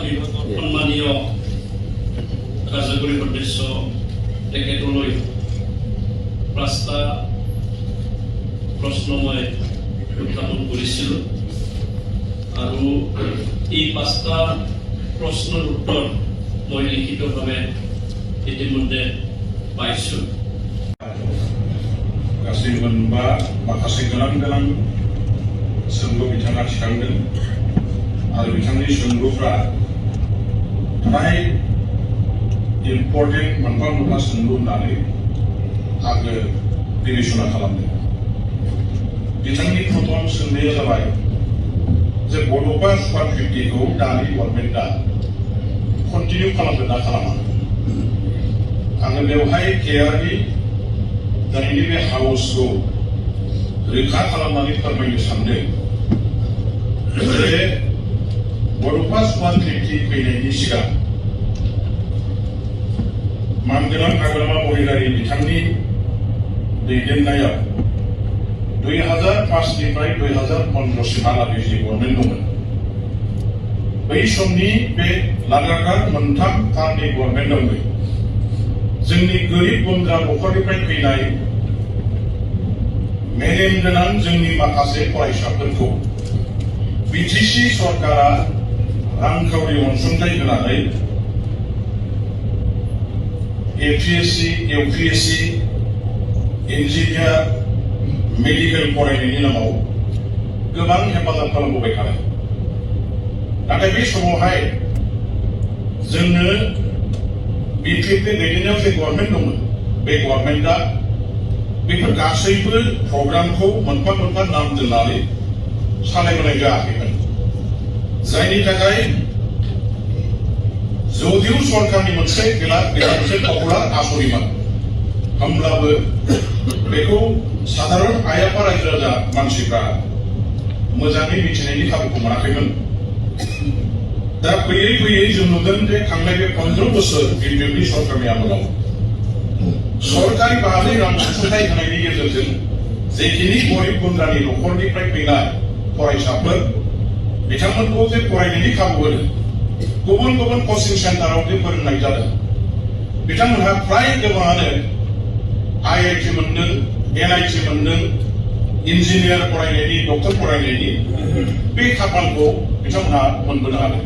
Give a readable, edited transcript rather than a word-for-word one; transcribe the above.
সম্মানীয় কাৰ্যকৰী সদস্য তেখেতলৈ 5টা প্ৰশ্ন মই উত্থাপন কৰিছিলোঁ আৰু এই 5টা প্ৰশ্নৰ উত্তৰ মই লিখিতভাৱে ইতিমধ্যে পাইছোঁ। गासै मोनबा माखासे गोनां सोंलु बिथाङा थिखांदों आरो बिथांनि सोंलुफ्रा फ्राय इम्पर्टेन्ट मोनफा सोंलु होननानै आङो बिबेचना खालामदों। बिथांनि प्रथम सोंनाया जाबाय जे बड'फा सुपार 50खौ दानि गभर्नमेन्टआ कन्टिनिउ खालामदों ना खालामा। आङो बेवहाय क्लियारलि दिनैनि बे हाउसखौ रैखा खालामनानै फोरमायनो सानदों जे बड'फा सुपार 50 फैनायनि सिगां मानगोनां हाग्रामा महिलारि बिथांनि दैदेननायाव 2005 निफ्राय 2015 सिमहालागै जि गभर्नमेन्ट दंमोन बै समनि बे लागातार मोनथाम टार्मनि गभर्नमेन्टआवनो जोंनि गोरिब गुन्द्रा न'खरनिफ्राय फैनाय मेलेम गोनां जोंनि माखासे फरायसाफोरखौ बिटिसि सरकारा रांखावरि अनसुंथाइ होनानै एपिएससि इउपिएससि इन्जिनियार मेडिकेल फरायनायनि नामाव गोबां हेफाजाब खालामबोबाय थादों। नाथाय बे समावहाय जोंनो बिटिपि दैदेननायाव जे गभर्नमेन्ट दंमोन बे गभर्नमेन्टआ बेफोर गासैबो प्रग्रामखौ मोनफा नाम दोननानै सालायबोनाय जायाखैमोन। जायनि थाखाय जदिउ सरकारनि मोनसे मोनसे पपुलार आसनिमोन होमब्लाबो बेखौ साधारन आइ आफा रायजो राजा मानसिफ्रा मोजाङै मिथिनायनि खाबुखौ मोनाखैमोन। दा फैयै जों नुदों जे थांनाय बे 15 बोसोर बिजेपि सरकारनि आमोलाव सरकारि बाहागै रां अनसुंथाइ होनायनि गेजेरजों जेखिनि गरिब गुन्द्रानि न'खरनिफ्राय फैनाय फरायसाफोर बिथांमोनखौ जे फरायनायनि खाबु होदों गुबुन कचिं सेन्टाराव जे फोरोंनाय जादों बिथांमोनहा फ्राय गोबाङानो आईआईटि मोनदों एनआईटि मोनदों इन्जिनियार फरायनायनि डक्टर फरायनायनि बे खाफालखौ बिथांमोनहा मोनबोनो हादों।